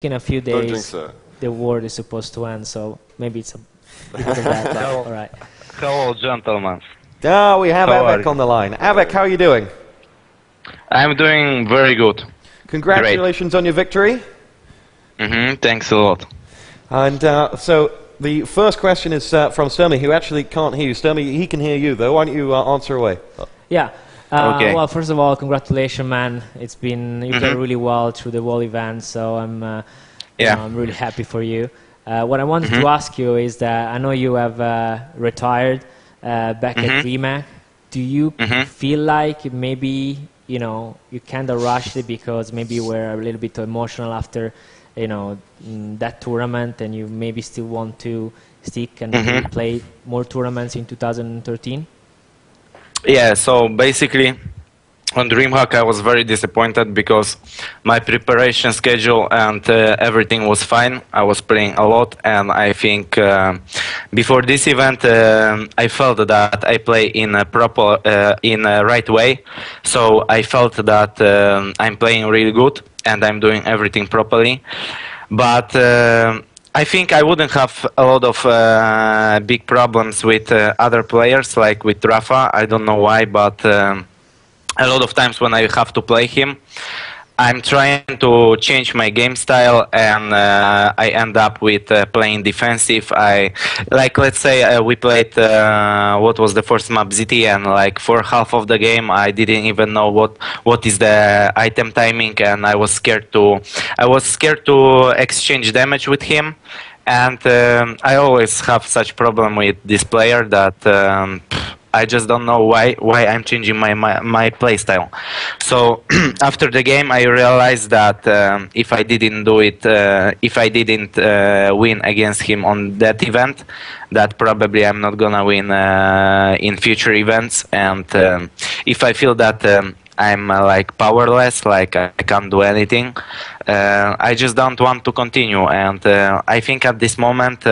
in a few Don't days, jinx it. the world is supposed to end, so maybe it's because of that. But all right. Hello, gentlemen. Ah, we have How are Av3k you? on the line. Av3k, how are you doing? I'm doing very good. Congratulations on your victory. Thanks a lot. And so the first question is from Sturmy, who actually can't hear you. Sturmy, he can hear you, though. Why don't you answer away? Yeah. Okay. Well, first of all, congratulations, man. It's been you played really well through the whole event, so I'm I'm really happy for you. What I wanted to ask you is that I know you have retired back at DreamHack. Do you feel like maybe you kind of rushed it because maybe you were a little bit emotional after that tournament, and you maybe still want to stick and maybe play more tournaments in 2013? Yeah, so basically on DreamHack I was very disappointed because my preparation schedule and everything was fine. I was playing a lot, and I think before this event I felt that I play in a proper, in a right way. So I felt that I'm playing really good and I'm doing everything properly. But I think I wouldn't have a lot of big problems with other players, like with Rafa. I don't know why, but a lot of times when I have to play him, I'm trying to change my game style, and I end up with playing defensive. Let's say we played what was the first map, ZT, and like for half of the game I didn't even know what is the item timing, and I was scared to exchange damage with him. And I always have such problem with this player that I just don't know why I'm changing my playstyle. So after the game, I realized that if I didn't do it, if I didn't win against him on that event, that probably I'm not gonna win in future events. And if I feel that I'm like powerless, like I can't do anything, I just don't want to continue. And I think at this moment,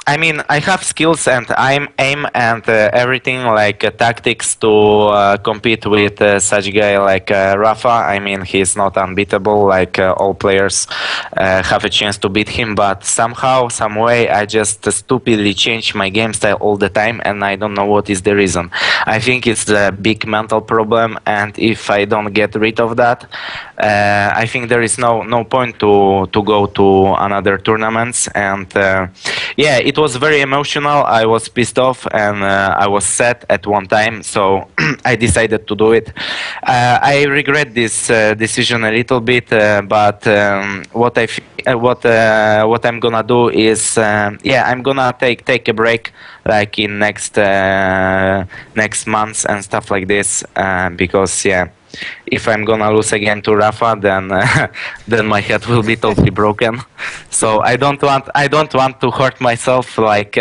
I mean, I have skills and I'm aim and everything, like tactics to compete with such guy like Rafa. I mean, he's not unbeatable, like all players have a chance to beat him, but somehow, some way, I just stupidly change my game style all the time, and I don't know what is the reason. I think it's a big mental problem, and if I don't get rid of that, I think there is no point to go to another tournaments. And yeah, it was very emotional. I was pissed off and I was sad at one time, so I decided to do it. I regret this decision a little bit, but what I'm gonna do is yeah, I'm gonna take a break, like in next months and stuff like this, because yeah, if I'm gonna lose again to Rafa, then then my head will be totally broken. So I don't want to hurt myself, like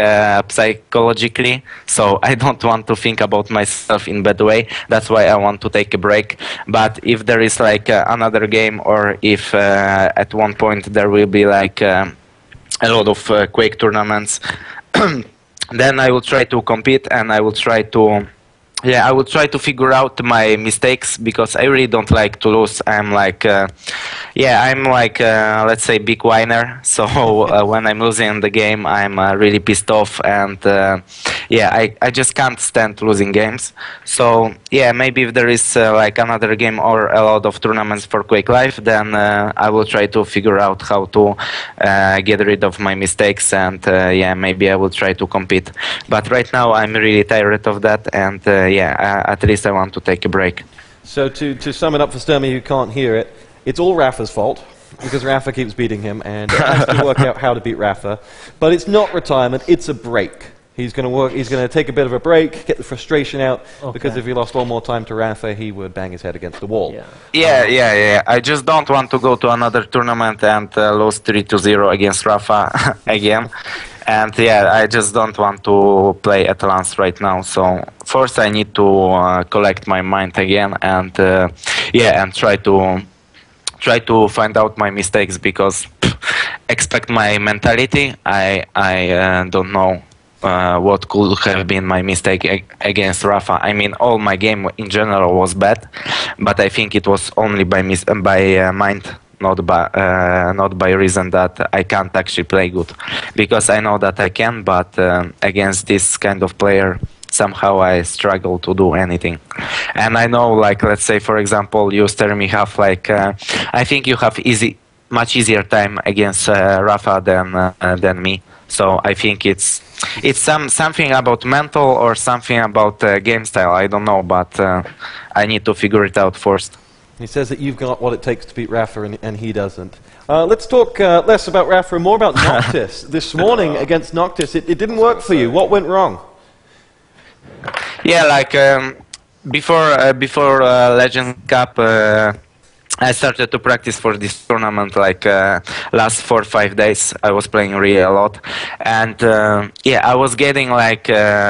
psychologically. So I don't want to think about myself in bad way. That's why I want to take a break. But if there is like another game, or if at one point there will be like a lot of Quake tournaments, then I will try to compete, and I will try to. Yeah, I will try to figure out my mistakes, because I really don't like to lose. I'm like, yeah, I'm like, let's say, big whiner. So when I'm losing the game, I'm really pissed off, and yeah, I just can't stand losing games. So yeah, maybe if there is like another game or a lot of tournaments for Quake Live, then I will try to figure out how to get rid of my mistakes, and yeah, maybe I will try to compete. But right now, I'm really tired of that, and yeah, at least I want to take a break. So to sum it up for Sturmy, who can't hear it, it's all Rafa's fault, because Rafa keeps beating him, and he has to work out how to beat Rafa. But it's not retirement, it's a break. He's going to take a bit of a break, get the frustration out, because if he lost one more time to Rafa, he would bang his head against the wall. Yeah. I just don't want to go to another tournament and lose 3-0 against Rafa again. And yeah, I just don't want to play at Lance right now. So first I need to collect my mind again, and yeah, and try to find out my mistakes, because expect my mentality, I don't know. what could have been my mistake against Rafa. I mean, all my game in general was bad, but I think it was only by mind, not by reason that I can't actually play good, because I know that I can, but against this kind of player, somehow I struggle to do anything. And I know, like, let's say, for example, you Stermi have like, I think you have much easier time against Rafa than me. So I think it's something about mental or something about game style. I don't know, but I need to figure it out first. He says that you've got what it takes to beat Rafa, and he doesn't. Let's talk less about Rafa and more about Noctis. This morning against Noctis, it didn't work for you. What went wrong? Yeah, like before Legends Cup, I started to practice for this tournament like last 4 or 5 days. I was playing really a lot, and yeah, I was getting like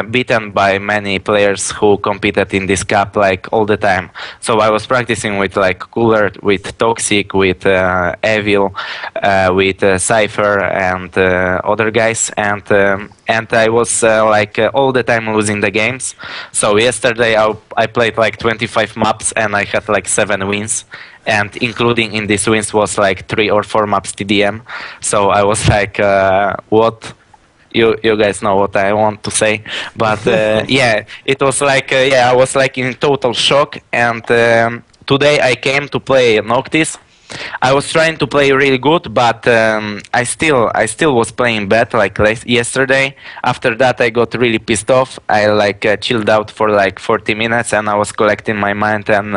beaten by many players who competed in this cup like all the time. So I was practicing with like Cooler, with Toxic, with Evil, with Cypher and other guys, and I was like all the time losing the games. So yesterday I played like 25 maps and I had like 7 wins. And including in these wins was like 3 or 4 maps TDM. So I was like, what? You guys know what I want to say. But yeah, it was like, yeah, I was like in total shock. And today I came to play Noctis. I was trying to play really good, but I still was playing bad like yesterday. After that I got really pissed off. I like chilled out for like 40 minutes and I was collecting my mind, and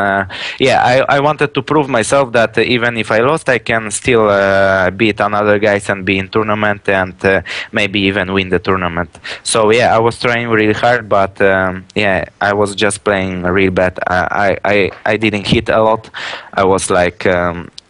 yeah, I wanted to prove myself that even if I lost, I can still beat another guys and be in tournament and maybe even win the tournament. So yeah, I was trying really hard, but yeah, I was just playing really bad. I didn't hit a lot. I was like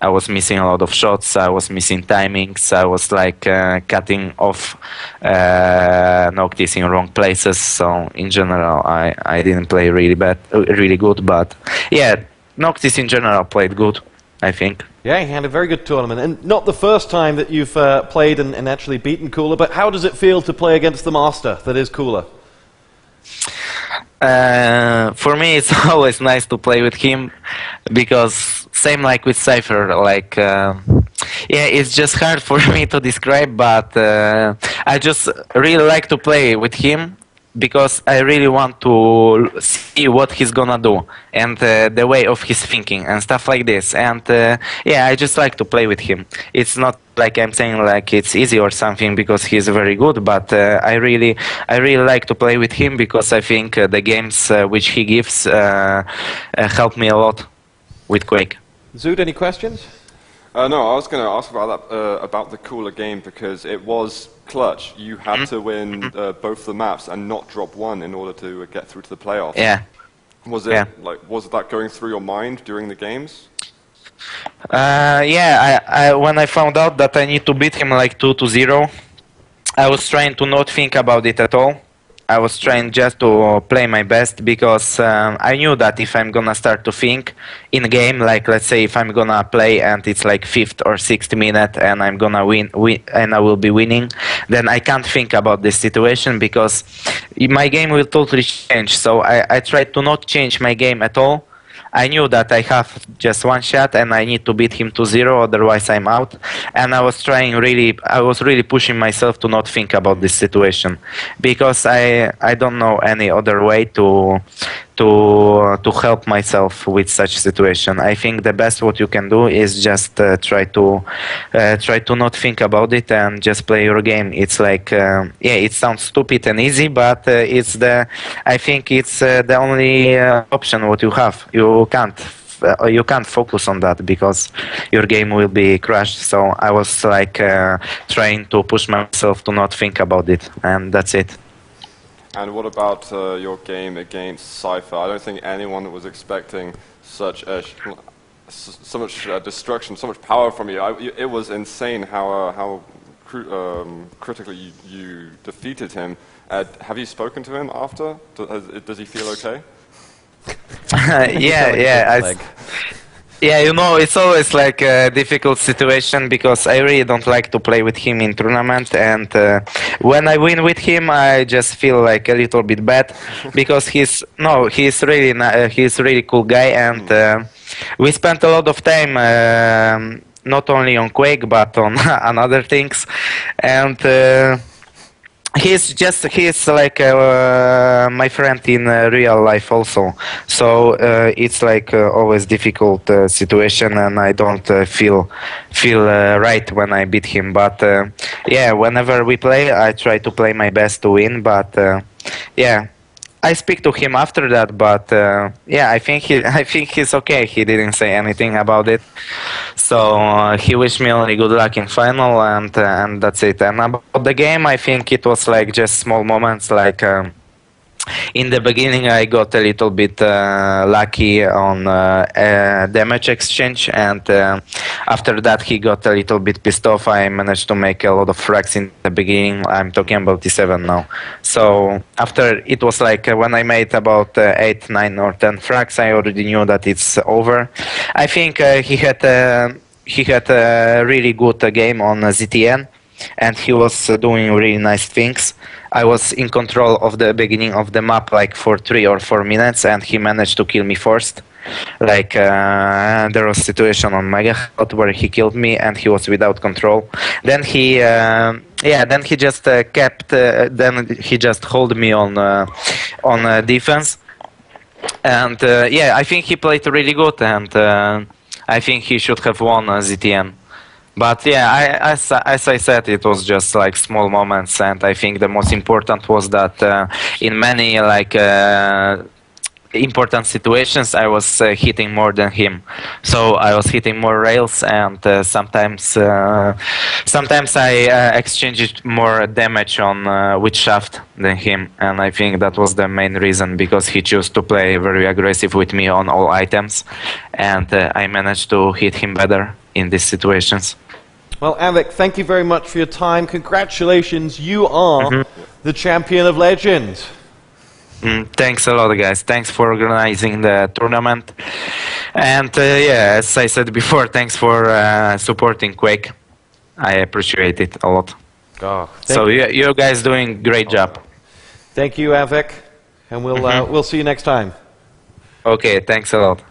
I was missing a lot of shots, I was missing timings, I was like cutting off Noctis in wrong places. So in general, I didn't play really good, but yeah, Noctis in general played good, I think. Yeah, he had a very good tournament, and not the first time that you've played and actually beaten Cooler, but how does it feel to play against the master that is Cooler? For me, it's always nice to play with him, because same like with Cypher, like yeah, it's just hard for me to describe, but I just really like to play with him because I really want to see what he's gonna do and the way of his thinking and stuff like this. And yeah, I just like to play with him. It's not like I'm saying like it's easy or something because he's very good, but I really like to play with him because I think the games which he gives help me a lot with Quake. Zood, any questions? No, I was going to ask about that, about the Cooler game, because it was clutch. You had to win both the maps and not drop one in order to get through to the playoffs. Yeah. Was it was that going through your mind during the games? Yeah, I when I found out that I need to beat him like 2-0, I was trying to not think about it at all. I was trying just to play my best, because I knew that if I'm gonna start to think in a game, like let's say if I'm gonna play and it's like 5th or 6th minute and I'm gonna win and I will be winning, then I can't think about this situation because my game will totally change. So I tried to not change my game at all. I knew that I have just one shot and I need to beat him 2-0, otherwise I'm out. And I was really pushing myself to not think about this situation, because I don't know any other way to help myself with such situation. I think the best what you can do is just try to not think about it and just play your game. It's like yeah, it sounds stupid and easy, but I think it's the only option what you have. You can't focus on that because your game will be crashed. So I was like trying to push myself to not think about it, and that's it. And what about your game against Cypher? I don't think anyone was expecting so much destruction, so much power from you. It was insane how critically you defeated him. Have you spoken to him after? Does he feel okay? Yeah. Yeah, you know, it's always like a difficult situation because I really don't like to play with him in tournament, and when I win with him, I just feel like a little bit bad because he's really cool guy, and we spent a lot of time not only on Quake but on on other things, and. He's like my friend in real life also, so it's like always difficult situation, and I don't feel right when I beat him. But yeah, whenever we play, I try to play my best to win. But yeah, I speak to him after that, but yeah, I think he's okay. He didn't say anything about it, so he wished me only good luck in final, and that's it. And about the game, I think it was like just small moments, like. In the beginning, I got a little bit lucky on damage exchange, and after that, he got a little bit pissed off. I managed to make a lot of frags in the beginning. I'm talking about T7 now. So after it was like when I made about 8, 9, or 10 frags, I already knew that it's over. I think he had a really good game on ZTN, and he was doing really nice things. I was in control of the beginning of the map like for 3 or 4 minutes, and he managed to kill me first. Like there was a situation on Mega Hut where he killed me and he was without control. Then he then he just then he just hold me on defense. And yeah, I think he played really good, and I think he should have won ZTN. But yeah, as I said, it was just like small moments, and I think the most important was that in many like important situations, I was hitting more than him. So I was hitting more rails, and sometimes I exchanged more damage on with shaft than him, and I think that was the main reason, because he chose to play very aggressive with me on all items, and I managed to hit him better in these situations. Well, Av3k, thank you very much for your time. Congratulations, you are the champion of Legend. Thanks a lot, guys. Thanks for organizing the tournament. And yeah, as I said before, thanks for supporting Quake. I appreciate it a lot. Oh, so you guys doing great job. Thank you, Av3k, and we'll see you next time. Okay, thanks a lot.